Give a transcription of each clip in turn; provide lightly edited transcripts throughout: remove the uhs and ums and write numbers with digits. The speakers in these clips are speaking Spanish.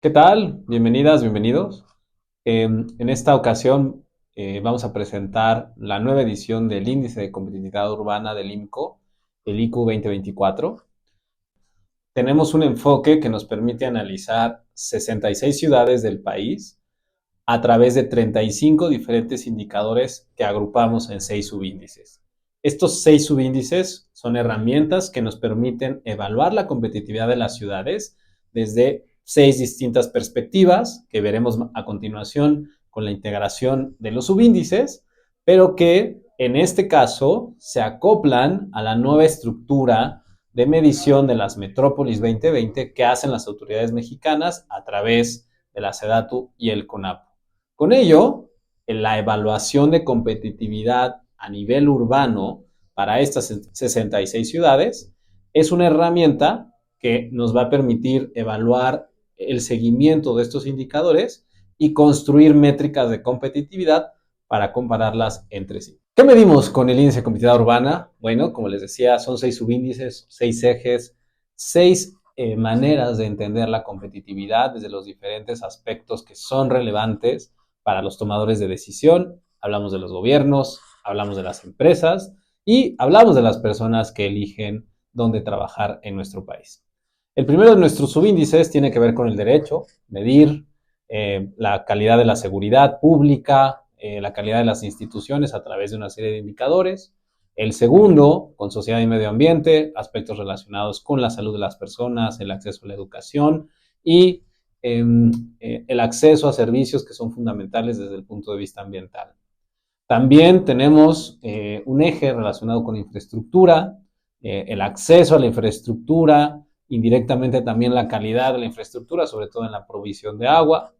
¿Qué tal? Bienvenidas, bienvenidos. En esta ocasión vamos a presentar la nueva edición del Índice de Competitividad Urbana del IMCO, el IQ 2024. Tenemos un enfoque que nos permite analizar 66 ciudades del país a través de 35 diferentes indicadores que agrupamos en 6 subíndices. Estos 6 subíndices son herramientas que nos permiten evaluar la competitividad de las ciudades desde 6 distintas perspectivas que veremos a continuación con la integración de los subíndices, pero que en este caso se acoplan a la nueva estructura de medición de las Metrópolis 2020 que hacen las autoridades mexicanas a través de la SEDATU y el CONAPO. Con ello, en la evaluación de competitividad a nivel urbano para estas 66 ciudades es una herramienta que nos va a permitir evaluar el seguimiento de estos indicadores y construir métricas de competitividad para compararlas entre sí. ¿Qué medimos con el índice de competitividad urbana? Bueno, como les decía, son 6 subíndices, 6 ejes, 6 maneras de entender la competitividad desde los diferentes aspectos que son relevantes para los tomadores de decisión. Hablamos de los gobiernos, hablamos de las empresas y hablamos de las personas que eligen dónde trabajar en nuestro país. El primero de nuestros subíndices tiene que ver con el derecho, medir la calidad de la seguridad pública, la calidad de las instituciones a través de una serie de indicadores. El segundo, con sociedad y medio ambiente, aspectos relacionados con la salud de las personas, el acceso a la educación y el acceso a servicios que son fundamentales desde el punto de vista ambiental. También tenemos un eje relacionado con infraestructura, el acceso a la infraestructura, indirectamente también la calidad de la infraestructura, sobre todo en la provisión de agua.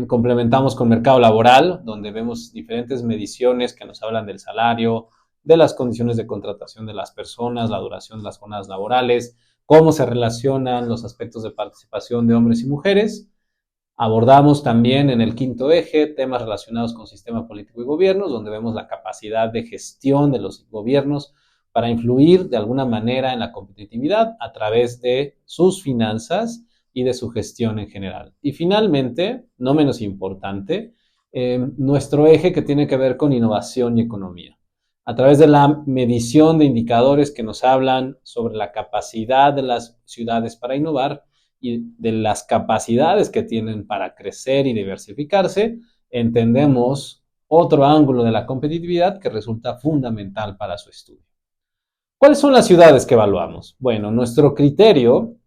Complementamos con mercado laboral, donde vemos diferentes mediciones que nos hablan del salario, de las condiciones de contratación de las personas, la duración de las jornadas laborales, cómo se relacionan los aspectos de participación de hombres y mujeres. Abordamos también en el quinto eje temas relacionados con sistema político y gobiernos, donde vemos la capacidad de gestión de los gobiernos para influir de alguna manera en la competitividad a través de sus finanzas y de su gestión en general. Y finalmente, no menos importante, nuestro eje que tiene que ver con innovación y economía. A través de la medición de indicadores que nos hablan sobre la capacidad de las ciudades para innovar, y de las capacidades que tienen para crecer y diversificarse, entendemos otro ángulo de la competitividad que resulta fundamental para su estudio. ¿Cuáles son las ciudades que evaluamos? Bueno, nuestro criterio,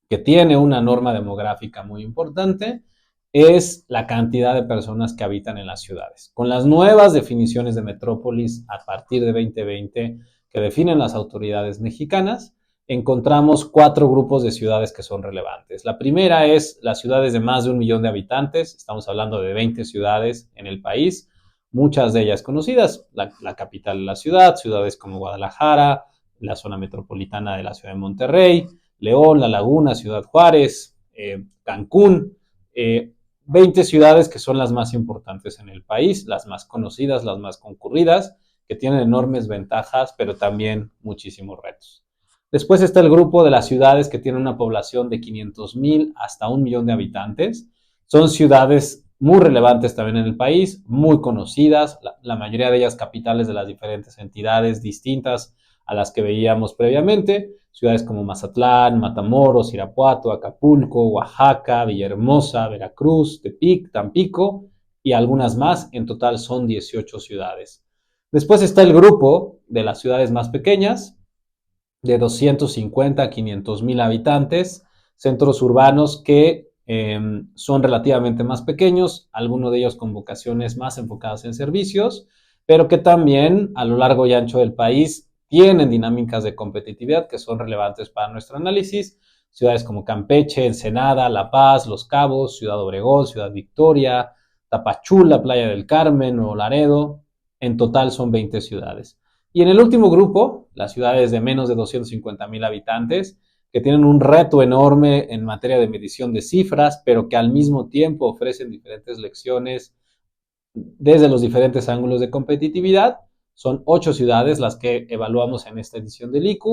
que tiene una norma demográfica muy importante, es la cantidad de personas que habitan en las ciudades. Con las nuevas definiciones de metrópolis a partir de 2020 que definen las autoridades mexicanas, encontramos 4 grupos de ciudades que son relevantes. La primera es las ciudades de más de 1 millón de habitantes. Estamos hablando de 20 ciudades en el país, muchas de ellas conocidas, la capital de la ciudad, ciudades como Guadalajara, la zona metropolitana de la ciudad de Monterrey, León, La Laguna, Ciudad Juárez, Cancún, 20 ciudades que son las más importantes en el país, las más conocidas, las más concurridas, que tienen enormes ventajas, pero también muchísimos retos. Después está el grupo de las ciudades que tienen una población de 500,000 hasta 1 millón de habitantes. Son ciudades muy relevantes también en el país, muy conocidas, la mayoría de ellas capitales de las diferentes entidades distintas a las que veíamos previamente, ciudades como Mazatlán, Matamoros, Irapuato, Acapulco, Oaxaca, Villahermosa, Veracruz, Tepic, Tampico y algunas más. En total son 18 ciudades. Después está el grupo de las ciudades más pequeñas, de 250 a 500 mil habitantes, centros urbanos que son relativamente más pequeños, algunos de ellos con vocaciones más enfocadas en servicios, pero que también a lo largo y ancho del país tienen dinámicas de competitividad que son relevantes para nuestro análisis. Ciudades como Campeche, Ensenada, La Paz, Los Cabos, Ciudad Obregón, Ciudad Victoria, Tapachula, Playa del Carmen, Nuevo Laredo. En total son 20 ciudades. Y en el último grupo, las ciudades de menos de 250,000 habitantes, que tienen un reto enorme en materia de medición de cifras, pero que al mismo tiempo ofrecen diferentes lecciones desde los diferentes ángulos de competitividad. Son 8 ciudades las que evaluamos en esta edición del IQ: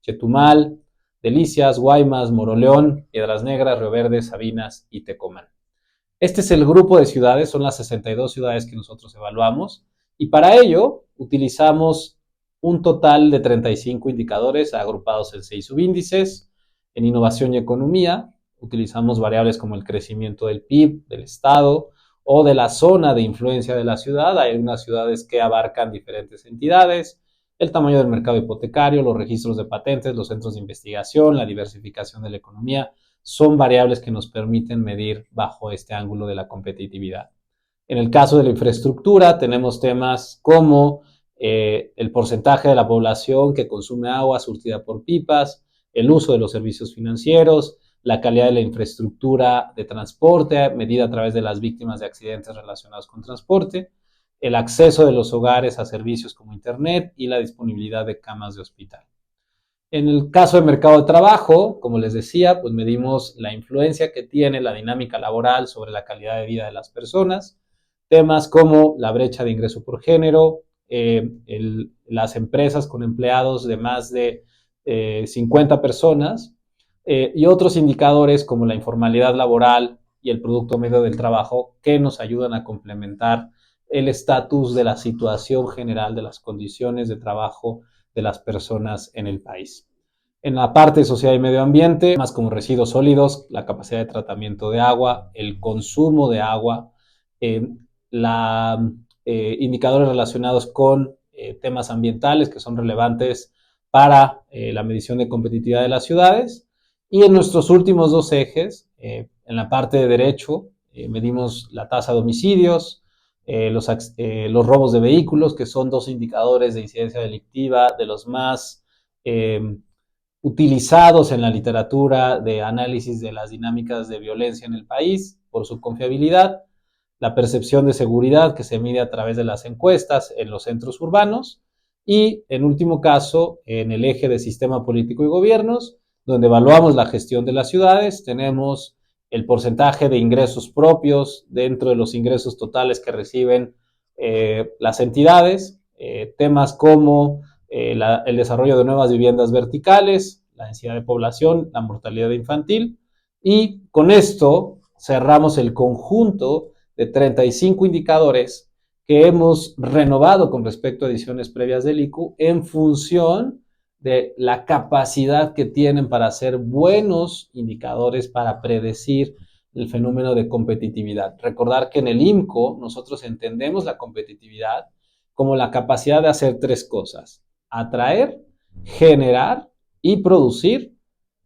Chetumal, Delicias, Guaymas, Moroleón, Piedras Negras, Río Verde, Sabinas y Tecomán. Este es el grupo de ciudades, son las 62 ciudades que nosotros evaluamos, y para ello utilizamos un total de 35 indicadores agrupados en 6 subíndices. En innovación y economía utilizamos variables como el crecimiento del PIB, del estado o de la zona de influencia de la ciudad. Hay unas ciudades que abarcan diferentes entidades, el tamaño del mercado hipotecario, los registros de patentes, los centros de investigación, la diversificación de la economía, son variables que nos permiten medir bajo este ángulo de la competitividad. En el caso de la infraestructura, tenemos temas como el porcentaje de la población que consume agua surtida por pipas, el uso de los servicios financieros, la calidad de la infraestructura de transporte medida a través de las víctimas de accidentes relacionados con transporte, el acceso de los hogares a servicios como Internet y la disponibilidad de camas de hospital. En el caso del mercado de trabajo, como les decía, pues medimos la influencia que tiene la dinámica laboral sobre la calidad de vida de las personas, temas como la brecha de ingreso por género, las empresas con empleados de más de 50 personas y otros indicadores como la informalidad laboral y el producto medio del trabajo que nos ayudan a complementar el estatus de la situación general de las condiciones de trabajo de las personas en el país. En la parte de sociedad y medio ambiente, más como residuos sólidos, la capacidad de tratamiento de agua, el consumo de agua, indicadores relacionados con temas ambientales que son relevantes para la medición de competitividad de las ciudades. Y en nuestros últimos dos ejes, en la parte de derecho, medimos la tasa de homicidios, los robos de vehículos, que son dos indicadores de incidencia delictiva de los más utilizados en la literatura de análisis de las dinámicas de violencia en el país por su confiabilidad, la percepción de seguridad que se mide a través de las encuestas en los centros urbanos y, en último caso, en el eje de sistema político y gobiernos, donde evaluamos la gestión de las ciudades, tenemos el porcentaje de ingresos propios dentro de los ingresos totales que reciben las entidades, temas como el desarrollo de nuevas viviendas verticales, la densidad de población, la mortalidad infantil, y con esto cerramos el conjunto de 35 indicadores que hemos renovado con respecto a ediciones previas del ICU en función de la capacidad que tienen para ser buenos indicadores para predecir el fenómeno de competitividad. Recordar que en el IMCO nosotros entendemos la competitividad como la capacidad de hacer tres cosas: atraer, generar y producir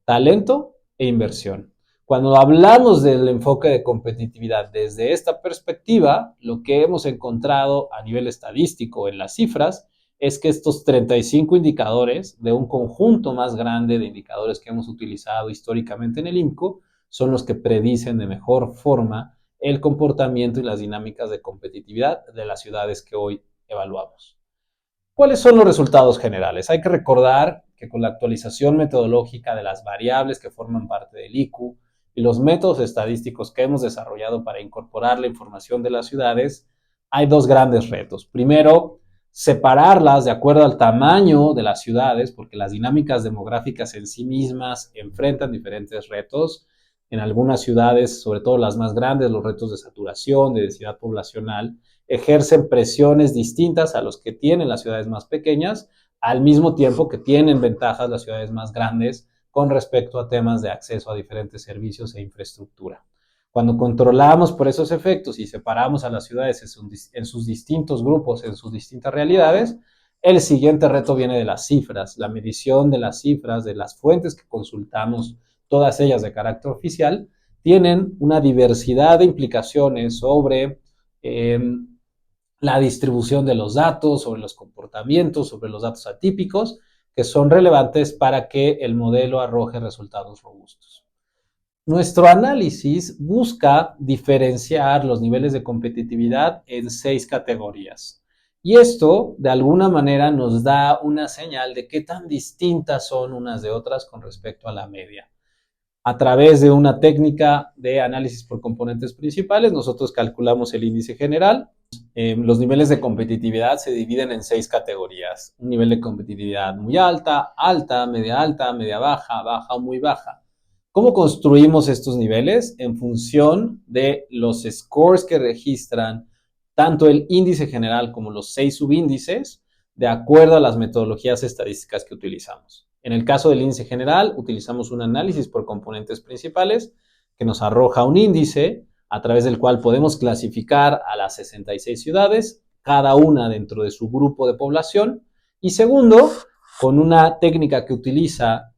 talento e inversión. Cuando hablamos del enfoque de competitividad desde esta perspectiva, lo que hemos encontrado a nivel estadístico en las cifras es que estos 35 indicadores de un conjunto más grande de indicadores que hemos utilizado históricamente en el IMCO son los que predicen de mejor forma el comportamiento y las dinámicas de competitividad de las ciudades que hoy evaluamos. ¿Cuáles son los resultados generales? Hay que recordar que con la actualización metodológica de las variables que forman parte del ICU y los métodos estadísticos que hemos desarrollado para incorporar la información de las ciudades, hay dos grandes retos. Primero, separarlas de acuerdo al tamaño de las ciudades, porque las dinámicas demográficas en sí mismas enfrentan diferentes retos. En algunas ciudades, sobre todo las más grandes, los retos de saturación, de densidad poblacional, ejercen presiones distintas a los que tienen las ciudades más pequeñas, al mismo tiempo que tienen ventajas las ciudades más grandes con respecto a temas de acceso a diferentes servicios e infraestructura. Cuando controlamos por esos efectos y separamos a las ciudades en sus distintos grupos, en sus distintas realidades, el siguiente reto viene de las cifras, la medición de las cifras, de las fuentes que consultamos, todas ellas de carácter oficial, tienen una diversidad de implicaciones sobre la distribución de los datos, sobre los comportamientos, sobre los datos atípicos, que son relevantes para que el modelo arroje resultados robustos. Nuestro análisis busca diferenciar los niveles de competitividad en 6 categorías. Y esto, de alguna manera, nos da una señal de qué tan distintas son unas de otras con respecto a la media. A través de una técnica de análisis por componentes principales, nosotros calculamos el índice general, los niveles de competitividad se dividen en 6 categorías. Un nivel de competitividad muy alta, alta, media baja, baja o muy baja. ¿Cómo construimos estos niveles? En función de los scores que registran tanto el índice general como los 6 subíndices, de acuerdo a las metodologías estadísticas que utilizamos. En el caso del índice general, utilizamos un análisis por componentes principales que nos arroja un índice a través del cual podemos clasificar a las 66 ciudades, cada una dentro de su grupo de población. Y segundo, con una técnica que utiliza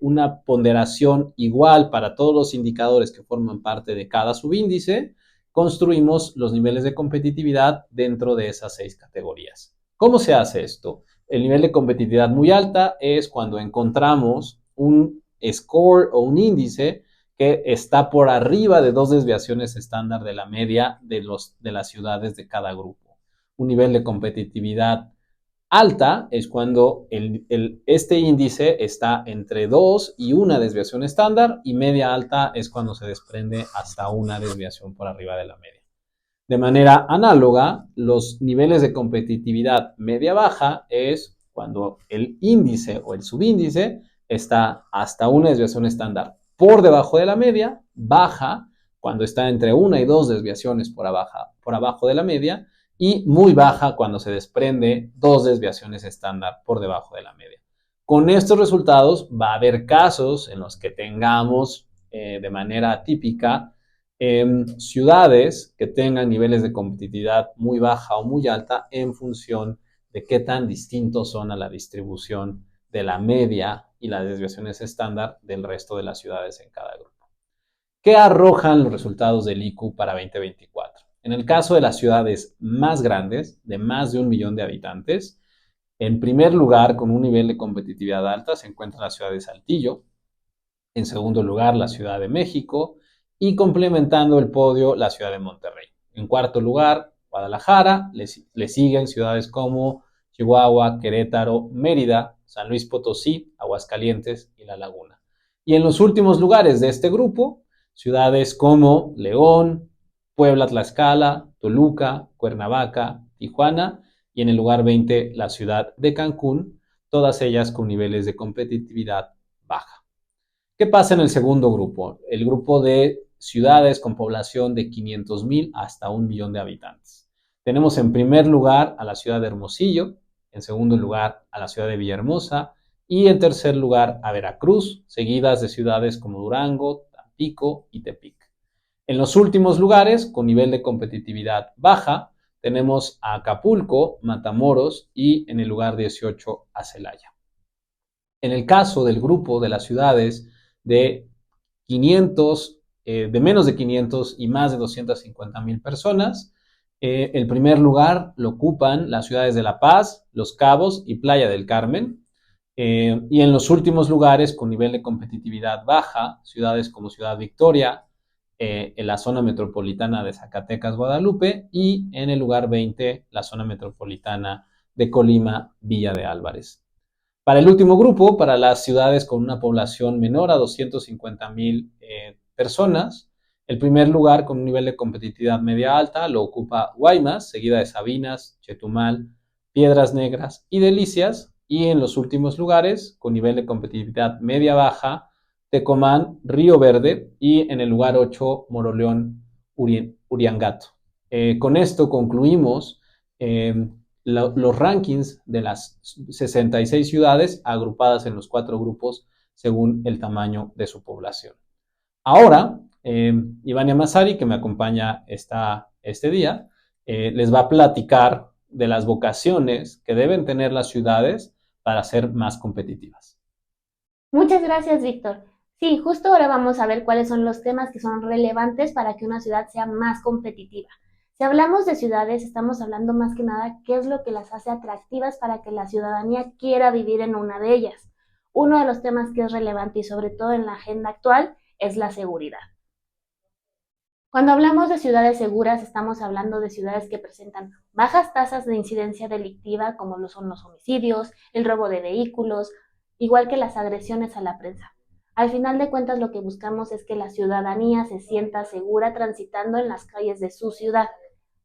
una ponderación igual para todos los indicadores que forman parte de cada subíndice, construimos los niveles de competitividad dentro de esas 6 categorías. ¿Cómo se hace esto? El nivel de competitividad muy alta es cuando encontramos un score o un índice que está por arriba de 2 desviaciones estándar de la media de las ciudades de cada grupo. Un nivel de competitividad alta es cuando este índice está entre 2 y una desviación estándar, y media alta es cuando se desprende hasta una desviación por arriba de la media. De manera análoga, los niveles de competitividad media-baja es cuando el índice o el subíndice está hasta una desviación estándar por debajo de la media, baja cuando está entre una y 2 desviaciones por abajo de la media, y muy baja cuando se desprende 2 desviaciones estándar por debajo de la media. Con estos resultados va a haber casos en los que tengamos de manera típica ciudades que tengan niveles de competitividad muy baja o muy alta en función de qué tan distintos son a la distribución de la media y las desviaciones estándar del resto de las ciudades en cada grupo. ¿Qué arrojan los resultados del IQ para 2024? En el caso de las ciudades más grandes, de más de 1 millón de habitantes, en primer lugar, con un nivel de competitividad alta, se encuentra la ciudad de Saltillo. En segundo lugar, la Ciudad de México. Y complementando el podio, la ciudad de Monterrey. En cuarto lugar, Guadalajara. Le siguen ciudades como Chihuahua, Querétaro, Mérida, San Luis Potosí, Aguascalientes y La Laguna. Y en los últimos lugares de este grupo, ciudades como León, Puebla, Tlaxcala, Toluca, Cuernavaca, Tijuana, y en el lugar 20 la ciudad de Cancún, todas ellas con niveles de competitividad baja. ¿Qué pasa en el segundo grupo? El grupo de ciudades con población de 500,000 hasta 1 millón de habitantes. Tenemos en primer lugar a la ciudad de Hermosillo, en segundo lugar a la ciudad de Villahermosa y en tercer lugar a Veracruz, seguidas de ciudades como Durango, Tampico y Tepic. En los últimos lugares, con nivel de competitividad baja, tenemos a Acapulco, Matamoros y en el lugar 18 a Celaya. En el caso del grupo de las ciudades de 500, de menos de 500 y más de 250,000 personas, el primer lugar lo ocupan las ciudades de La Paz, Los Cabos y Playa del Carmen. Y en los últimos lugares, con nivel de competitividad baja, ciudades como Ciudad Victoria, en la zona metropolitana de Zacatecas, Guadalupe, y en el lugar 20, la zona metropolitana de Colima, Villa de Álvarez. Para el último grupo, para las ciudades con una población menor a 250,000 personas, el primer lugar con un nivel de competitividad media alta lo ocupa Guaymas, seguida de Sabinas, Chetumal, Piedras Negras y Delicias, y en los últimos lugares, con nivel de competitividad media baja, Tecomán, Río Verde, y en el lugar 8, Moroleón, Uriangato. Con esto concluimos los rankings de las 66 ciudades agrupadas en los 4 grupos según el tamaño de su población. Ahora, Ivania Massari, que me acompaña este día, les va a platicar de las vocaciones que deben tener las ciudades para ser más competitivas. Muchas gracias, Víctor. Sí, justo ahora vamos a ver cuáles son los temas que son relevantes para que una ciudad sea más competitiva. Si hablamos de ciudades, estamos hablando más que nada qué es lo que las hace atractivas para que la ciudadanía quiera vivir en una de ellas. Uno de los temas que es relevante y sobre todo en la agenda actual es la seguridad. Cuando hablamos de ciudades seguras, estamos hablando de ciudades que presentan bajas tasas de incidencia delictiva, como lo son los homicidios, el robo de vehículos, igual que las agresiones a la prensa. Al final de cuentas, lo que buscamos es que la ciudadanía se sienta segura transitando en las calles de su ciudad.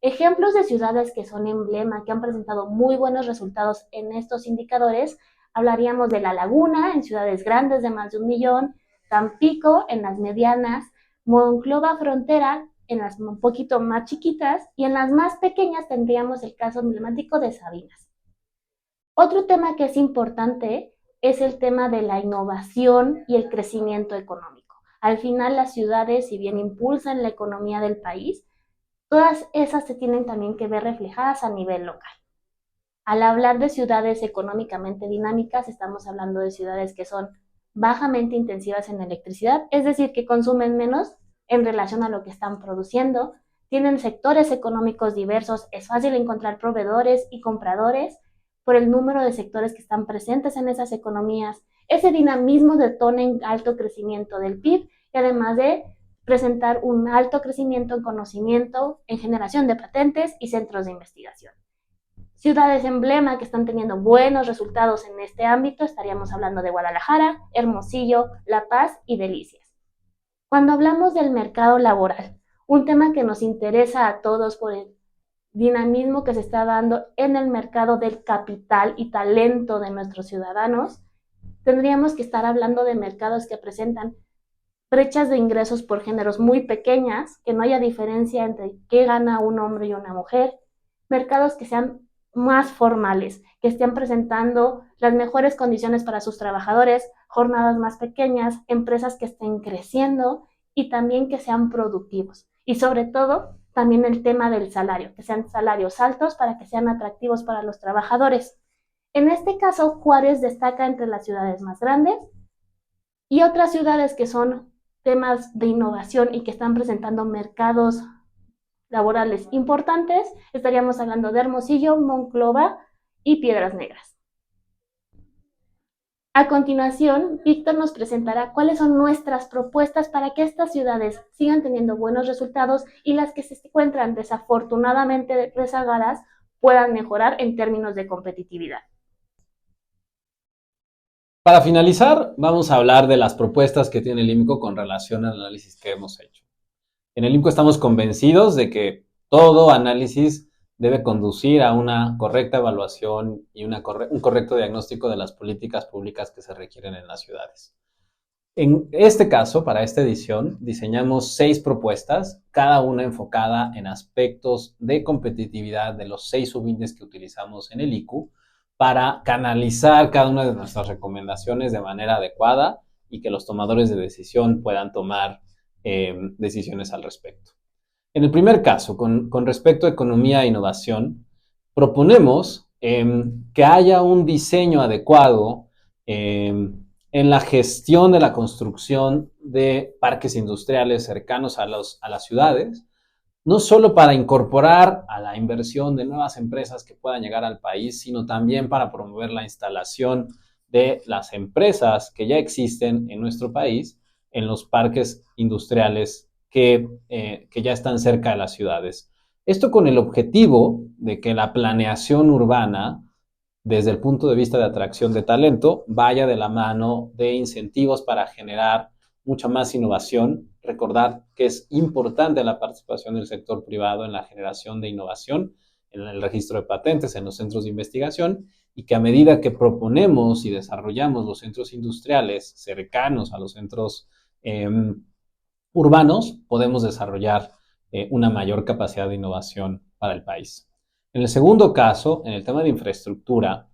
Ejemplos de ciudades que son emblema, que han presentado muy buenos resultados en estos indicadores, hablaríamos de La Laguna, en ciudades grandes de más de 1 millón, Tampico, en las medianas, Monclova Frontera, en las un poquito más chiquitas, y en las más pequeñas tendríamos el caso emblemático de Sabinas. Otro tema que es importante es el tema de la innovación y el crecimiento económico. Al final, las ciudades, si bien impulsan la economía del país, todas esas se tienen también que ver reflejadas a nivel local. Al hablar de ciudades económicamente dinámicas, estamos hablando de ciudades que son bajamente intensivas en electricidad, es decir, que consumen menos en relación a lo que están produciendo, tienen sectores económicos diversos, es fácil encontrar proveedores y compradores por el número de sectores que están presentes en esas economías. Ese dinamismo detona en alto crecimiento del PIB y además de presentar un alto crecimiento en conocimiento, en generación de patentes y centros de investigación. Ciudades emblema que están teniendo buenos resultados en este ámbito, estaríamos hablando de Guadalajara, Hermosillo, La Paz y Delicias. Cuando hablamos del mercado laboral, un tema que nos interesa a todos por el dinamismo que se está dando en el mercado del capital y talento de nuestros ciudadanos, tendríamos que estar hablando de mercados que presentan brechas de ingresos por géneros muy pequeñas, que no haya diferencia entre qué gana un hombre y una mujer, mercados que sean más formales, que estén presentando las mejores condiciones para sus trabajadores, jornadas más pequeñas, empresas que estén creciendo y también que sean productivos. Y sobre todo, también el tema del salario, que sean salarios altos para que sean atractivos para los trabajadores. En este caso, Juárez destaca entre las ciudades más grandes y otras ciudades que son temas de innovación y que están presentando mercados laborales importantes, estaríamos hablando de Hermosillo, Monclova y Piedras Negras. A continuación, Víctor nos presentará cuáles son nuestras propuestas para que estas ciudades sigan teniendo buenos resultados y las que se encuentran desafortunadamente rezagadas puedan mejorar en términos de competitividad. Para finalizar, vamos a hablar de las propuestas que tiene el IMCO con relación al análisis que hemos hecho. En el IMCO estamos convencidos de que todo análisis debe conducir a una correcta evaluación y un correcto diagnóstico de las políticas públicas que se requieren en las ciudades. En este caso, para esta edición, diseñamos 6 propuestas, cada una enfocada en aspectos de competitividad de los 6 subíndices que utilizamos en el IQ, para canalizar cada una de nuestras recomendaciones de manera adecuada y que los tomadores de decisión puedan tomar decisiones al respecto. En el primer caso, con respecto a economía e innovación, proponemos que haya un diseño adecuado en la gestión de la construcción de parques industriales cercanos a las ciudades, no solo para incorporar a la inversión de nuevas empresas que puedan llegar al país, sino también para promover la instalación de las empresas que ya existen en nuestro país en los parques industriales que ya están cerca de las ciudades. Esto con el objetivo de que la planeación urbana, desde el punto de vista de atracción de talento, vaya de la mano de incentivos para generar mucha más innovación. Recordar que es importante la participación del sector privado en la generación de innovación, en el registro de patentes, en los centros de investigación, y que a medida que proponemos y desarrollamos los centros industriales cercanos a los centros urbanos, podemos desarrollar una mayor capacidad de innovación para el país. En el segundo caso, en el tema de infraestructura,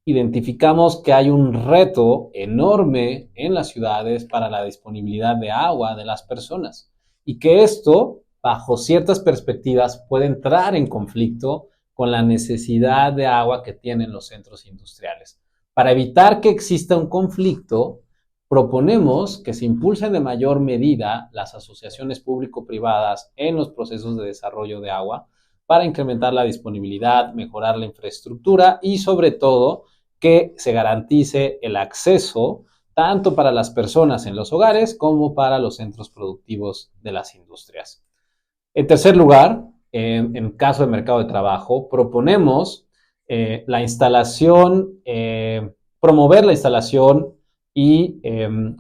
identificamos que hay un reto enorme en las ciudades para la disponibilidad de agua de las personas y que esto, bajo ciertas perspectivas, puede entrar en conflicto con la necesidad de agua que tienen los centros industriales. Para evitar que exista un conflicto, proponemos que se impulsen de mayor medida las asociaciones público-privadas en los procesos de desarrollo de agua para incrementar la disponibilidad, mejorar la infraestructura y, sobre todo, que se garantice el acceso tanto para las personas en los hogares como para los centros productivos de las industrias. En tercer lugar, en caso de mercado de trabajo, proponemos la instalación, promover la instalación y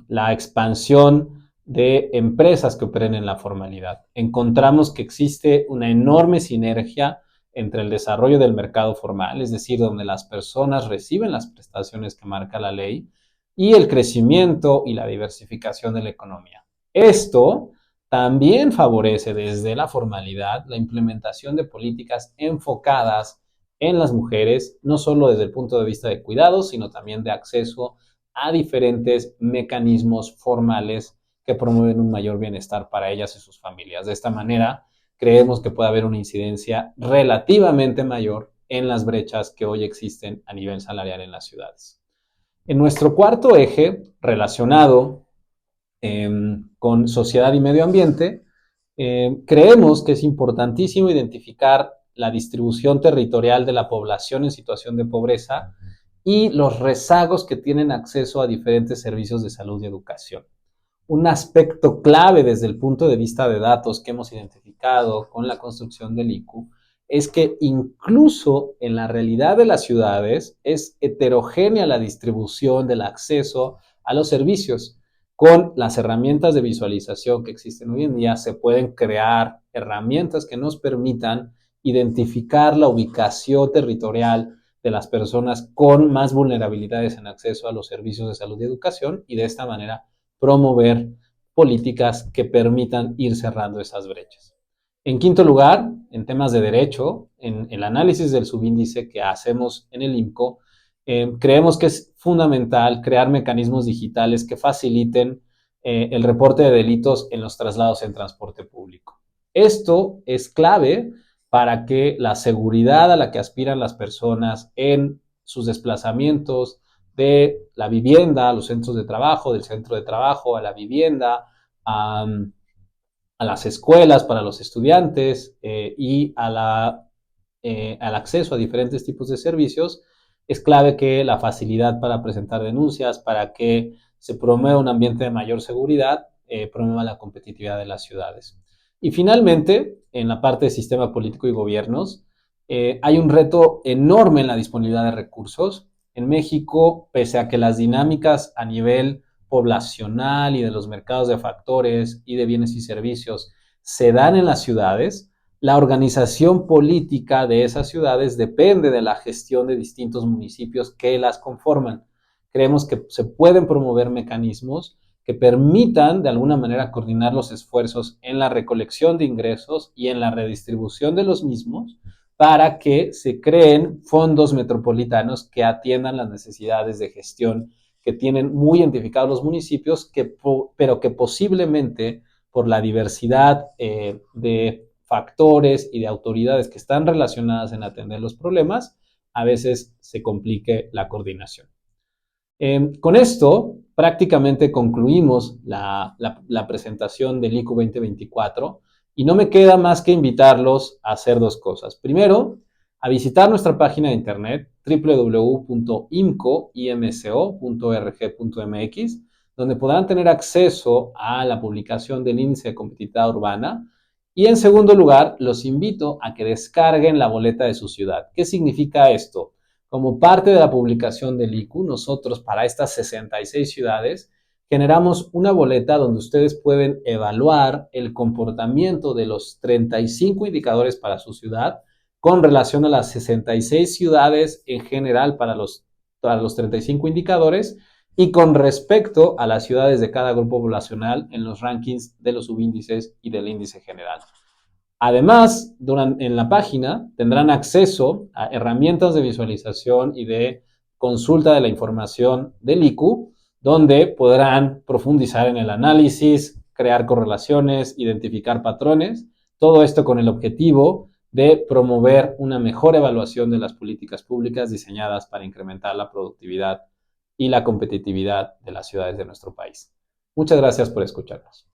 la expansión de empresas que operen en la formalidad. Encontramos que existe una enorme sinergia entre el desarrollo del mercado formal, es decir, donde las personas reciben las prestaciones que marca la ley, y el crecimiento y la diversificación de la economía. Esto también favorece desde la formalidad la implementación de políticas enfocadas en las mujeres, no solo desde el punto de vista de cuidados, sino también de acceso a diferentes mecanismos formales que promueven un mayor bienestar para ellas y sus familias. De esta manera, creemos que puede haber una incidencia relativamente mayor en las brechas que hoy existen a nivel salarial en las ciudades. En nuestro cuarto eje, relacionado con sociedad y medio ambiente, creemos que es importantísimo identificar la distribución territorial de la población en situación de pobreza y los rezagos que tienen acceso a diferentes servicios de salud y educación. Un aspecto clave desde el punto de vista de datos que hemos identificado con la construcción del IQ es que incluso en la realidad de las ciudades es heterogénea la distribución del acceso a los servicios. Con las herramientas de visualización que existen hoy en día, se pueden crear herramientas que nos permitan identificar la ubicación territorial de las personas con más vulnerabilidades en acceso a los servicios de salud y educación, y de esta manera promover políticas que permitan ir cerrando esas brechas. En quinto lugar, en temas de derecho, en el análisis del subíndice que hacemos en el IMCO, creemos que es fundamental crear mecanismos digitales que faciliten el reporte de delitos en los traslados en transporte público. Esto es clave para que la seguridad a la que aspiran las personas en sus desplazamientos de la vivienda a los centros de trabajo, del centro de trabajo a la vivienda, a las escuelas para los estudiantes y al acceso a diferentes tipos de servicios, es clave que la facilidad para presentar denuncias, para que se promueva un ambiente de mayor seguridad, promueva la competitividad de las ciudades. Y finalmente, en la parte de sistema político y gobiernos, hay un reto enorme en la disponibilidad de recursos. En México, pese a que las dinámicas a nivel poblacional y de los mercados de factores y de bienes y servicios se dan en las ciudades, la organización política de esas ciudades depende de la gestión de distintos municipios que las conforman. Creemos que se pueden promover mecanismos que permitan de alguna manera coordinar los esfuerzos en la recolección de ingresos y en la redistribución de los mismos para que se creen fondos metropolitanos que atiendan las necesidades de gestión que tienen muy identificados los municipios, pero que posiblemente por la diversidad de factores y de autoridades que están relacionadas en atender los problemas, a veces se complique la coordinación. Con esto, prácticamente concluimos la presentación del ICU 2024 y no me queda más que invitarlos a hacer dos cosas. Primero, a visitar nuestra página de internet www.imco.org.mx, donde podrán tener acceso a la publicación del Índice de Competitividad Urbana. Y en segundo lugar, los invito a que descarguen la boleta de su ciudad. ¿Qué significa esto? Como parte de la publicación del ICU, nosotros para estas 66 ciudades generamos una boleta donde ustedes pueden evaluar el comportamiento de los 35 indicadores para su ciudad con relación a las 66 ciudades en general para los 35 indicadores y con respecto a las ciudades de cada grupo poblacional en los rankings de los subíndices y del índice general. Además, en la página tendrán acceso a herramientas de visualización y de consulta de la información del ICU, donde podrán profundizar en el análisis, crear correlaciones, identificar patrones, todo esto con el objetivo de promover una mejor evaluación de las políticas públicas diseñadas para incrementar la productividad y la competitividad de las ciudades de nuestro país. Muchas gracias por escucharnos.